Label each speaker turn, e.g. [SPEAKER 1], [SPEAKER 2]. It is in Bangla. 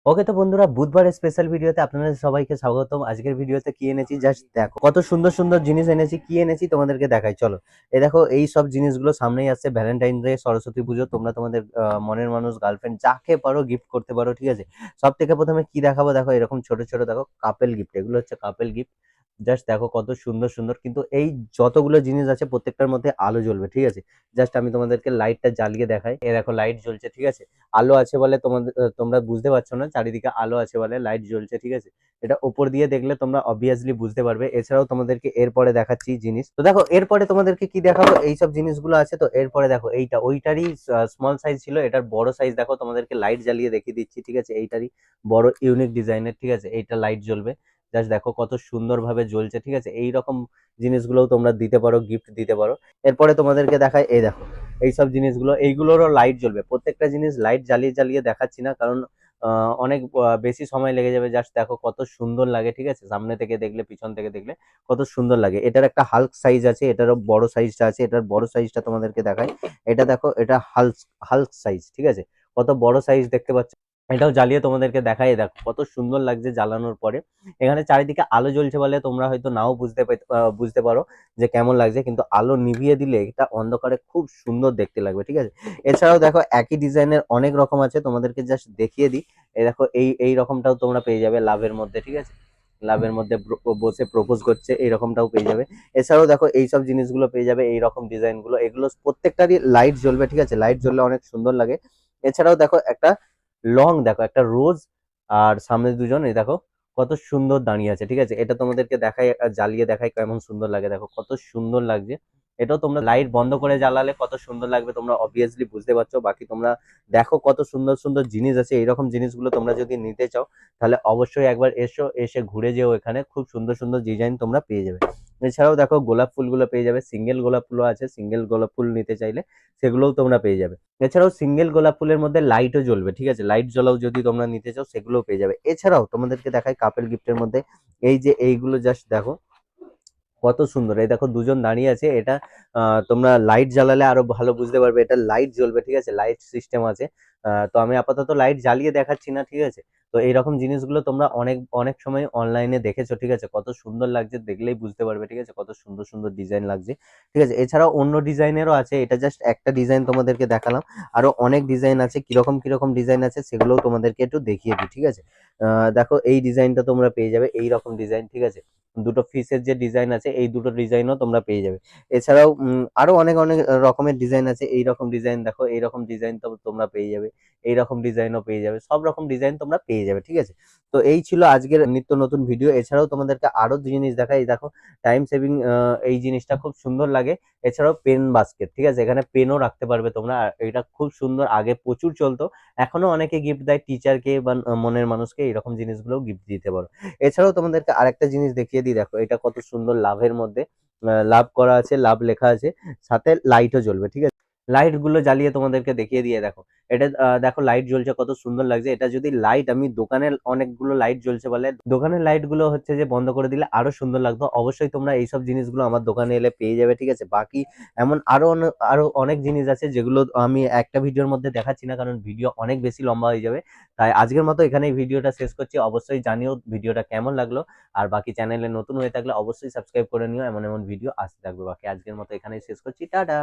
[SPEAKER 1] ওকে তো বন্ধুরা, বুধবারের স্পেশাল ভিডিওতে আপনাদের সবাইকে স্বাগতম। আজকের ভিডিওতে কি এনেছি জাস্ট দেখো, কত সুন্দর সুন্দর জিনিস এনেছি। কি এনেছি তোমাদেরকে দেখাই, চলো। এই দেখো, এই সব জিনিসগুলো সামনেই আসছে ভ্যালেন্টাইন ডে, সরস্বতী পুজো। তোমরা তোমাদের মনের মানুষ, গার্লফ্রেন্ড, যাকে পারো গিফট করতে পারো, ঠিক আছে। সব থেকে প্রথমে কি দেখাবো, দেখো এরকম ছোট ছোট দেখো কাপেল গিফট। এগুলো হচ্ছে কাপেল গিফট। জাস্ট দেখো কত সুন্দর সুন্দর, কিন্তু এই যতগুলো জিনিস আছে প্রত্যেকটার মধ্যে আলো জ্বলবে, ঠিক আছে। জাস্ট আমি তোমাদেরকে লাইটটা জ্বালিয়ে দেখাই। এ দেখো লাইট জ্বলছে, ঠিক আছে। আলো আছে বলে তোমাদের তোমরা বুঝতে পারছো না, চারিদিকে আলো আছে বলে লাইট জ্বলছে, ঠিক আছে। এটা উপর দিয়ে দেখলে তোমরা অবভিয়াসলি বুঝতে পারবে। এছাড়াও তোমাদেরকে এরপরে দেখাচ্ছি জিনিস। তো দেখো এরপরে তোমাদেরকে কি দেখাবো, এইসব জিনিসগুলো আছে। তো এরপরে দেখো এইটা ওইটারই স্মল সাইজ ছিল, এটার বড় সাইজ দেখো। তোমাদেরকে লাইট জ্বালিয়ে দেখিয়ে দিচ্ছি, ঠিক আছে। এইটারই বড় ইউনিক ডিজাইনের, ঠিক আছে। এইটা লাইট জ্বলবে। জাস্ট দেখো কত সুন্দর ভাবে জ্বলছে, ঠিক আছে। এইরকম জিনিসগুলোও তোমরা দিতে পারো, গিফট দিতে পারো। এরপরে তোমাদেরকে দেখায়, এই দেখো এইসব জিনিসগুলো, এইগুলোরও লাইট জ্বলবে। প্রত্যেকটা জিনিস লাইট জ্বালিয়ে জ্বালিয়ে দেখাচ্ছি না, কারণ অনেক বেশি সময় লেগে যাবে। জাস্ট দেখো কত সুন্দর লাগে, ঠিক আছে। সামনে থেকে দেখলে, পিছন থেকে দেখলে কত সুন্দর লাগে। এটার একটা হাল্ক সাইজ আছে, এটারও বড় সাইজটা আছে। এটার বড় সাইজটা তোমাদেরকে দেখাই। এটা দেখো, এটা হাল্ক হাল্ক সাইজ, ঠিক আছে। কত বড় সাইজ দেখতে পাচ্ছ। এটাও জ্বালিয়ে তোমাদেরকে দেখাই, দেখো কত সুন্দর লাগছে জ্বালানোর পরে। এখানে চারিদিকে আলো জ্বলছে বলে তোমরা হয়তো নাও বুঝতে পারো যে কেমন লাগছে, কিন্তু আলো নিভিয়ে দিলে এটা অন্ধকারে খুব সুন্দর দেখতে লাগবে, ঠিক আছে। এছাড়াও দেখো একই ডিজাইনের অনেক রকম আছে, তোমাদেরকে জাস্ট দেখিয়ে দিই। এই দেখো, এই রকমটাও তোমরা পেয়ে যাবে লাভের মধ্যে, ঠিক আছে। লাভের মধ্যে বসে প্রপোজ করছে, এই রকমটাও পেয়ে যাবে। এছাড়াও দেখো এইসব জিনিসগুলো পেয়ে যাবে, এই রকম ডিজাইন গুলো। এগুলো প্রত্যেকটারই লাইট জ্বলবে, ঠিক আছে। লাইট জ্বললে অনেক সুন্দর লাগে। এছাড়াও দেখো একটা লং, দেখো একটা রোজ, আর সামনে দুজন, এই দেখো কত সুন্দর দাঁড়িয়ে আছে, ঠিক আছে। এটা তোমাদেরকে দেখাই, জ্বালিয়ে দেখাই কেমন সুন্দর লাগে। দেখো কত সুন্দর লাগছে। এটাও তোমরা লাইট বন্ধ করে জ্বালালে কত সুন্দর লাগবে, তোমরা অবভিয়াসলি বুঝতে পারছো। বাকি তোমরা দেখো কত সুন্দর সুন্দর জিনিস আছে। এইরকম জিনিসগুলো তোমরা যদি নিতে চাও, তাহলে অবশ্যই একবার এসো, এসে ঘুরে যেও। এখানে খুব সুন্দর সুন্দর ডিজাইন তোমরা পেয়ে যাবে। এছাড়াও দেখো গোলাপ ফুলগুলো পেয়ে যাবে, সিঙ্গেল গোলাপ ফুলও আছে। সিঙ্গেল গোলাপ ফুল নিতে চাইলে সেগুলোও তোমরা পেয়ে যাবে। এছাড়াও সিঙ্গেল গোলাপ ফুলের মধ্যে লাইটও জ্বলবে, ঠিক আছে। লাইট জ্বলাও যদি তোমরা নিতে চাও, সেগুলোও পেয়ে যাবে। এছাড়াও তোমাদেরকে দেখাই কাপেল গিফটের মধ্যে এই যে এইগুলো, জাস্ট দেখো কত সুন্দর। এই দেখো দুজন দাঁড়িয়ে আছে। এটা তোমরা লাইট জ্বালালে আরো ভালো বুঝতে পারবে। এটা লাইট জ্বলবে, ঠিক আছে। লাইট সিস্টেম আছে। তো আমি আপাতত লাইট জ্বালিয়ে দেখাচ্ছি না, ঠিক আছে। তো এইরকম জিনিসগুলো তোমরা অনেক অনেক সময় অনলাইনে দেখেছো, ঠিক আছে। কত সুন্দর লাগছে, দেখলেই বুঝতে পারবে, ঠিক আছে। কত সুন্দর সুন্দর ডিজাইন লাগছে, ঠিক আছে। এছাড়াও অন্য ডিজাইনেরও আছে, এটা জাস্ট একটা ডিজাইন তোমাদেরকে দেখালাম। আরো অনেক ডিজাইন আছে, কিরকম কিরকম ডিজাইন আছে সেগুলোও তোমাদেরকে একটু দেখিয়ে দিই, ঠিক আছে। দেখো এই ডিজাইনটা তোমরা পেয়ে যাবে, এই রকম ডিজাইন, ঠিক আছে। দুটো ফিসের যে ডিজাইন আছে, এই দুটো ডিজাইনও তোমরা পেয়ে যাবে। এছাড়াও আরো অনেক অনেক রকমের ডিজাইন আছে। এই রকম ডিজাইন দেখো, এই রকম ডিজাইন তো তোমরা পেয়ে যাবে। এই রকম ডিজাইনও পেয়ে যাবে, সব রকম ডিজাইন তোমরা পেয়ে যাবে, ঠিক আছে। তো এই ছিল আজকের নিত্য নতুন ভিডিও। এছাড়াও তোমাদেরকে আরো জিনিস দেখাই, এই দেখো টাইম সেভিং, এই জিনিসটা খুব সুন্দর লাগে। এছাড়াও পেন বাস্কেট, ঠিক আছে। এখানে পেনও রাখতে পারবে তোমরা। আর এটা খুব সুন্দর, আগে প্রচুর চলতো। এখনো অনেকে গিফট দেয় টিচারকে বা মনের মানুষকে, এরকম জিনিসগুলো গিফট দিতে পারো। এছাড়াও তোমাদেরকে আরেকটা জিনিস দেখিয়ে দিই, দেখো এটা কত সুন্দর লাভের মধ্যে লাভ করা আছে, লাভ লেখা আছে, সাথে লাইটও জ্বলবে, ঠিক আছে। লাইট গুলো জ্বালিয়ে তোমাদেরকে দেখিয়ে দিয়ে দেখো। এটা দেখো লাইট জ্বলছে, কত সুন্দর লাগছে। এটা যদি লাইট, আমি দোকানের অনেকগুলো লাইট জ্বলছে বলে দোকানের লাইট গুলো হচ্ছে যে বন্ধ করে দিলে আরো সুন্দর লাগতো। অবশ্যই তোমরা এইসব জিনিসগুলো আমার দোকানে এলে পেয়ে যাবে, ঠিক আছে। বাকি এমন আরো অনেক জিনিস আছে, যেগুলো আমি একটা ভিডিওর মধ্যে দেখাচ্ছি না, কারণ ভিডিও অনেক বেশি লম্বা হয়ে যাবে। তাই আজকের মতো এখানেই ভিডিওটা শেষ করছি। অবশ্যই জানিও ভিডিওটা কেমন লাগলো। আর বাকি চ্যানেলে নতুন হয়ে থাকলে অবশ্যই সাবস্ক্রাইব করে নিও, এমন এমন ভিডিও আসতে থাকবে। বাকি আজকের মতো এখানেই শেষ করছি, টাটা।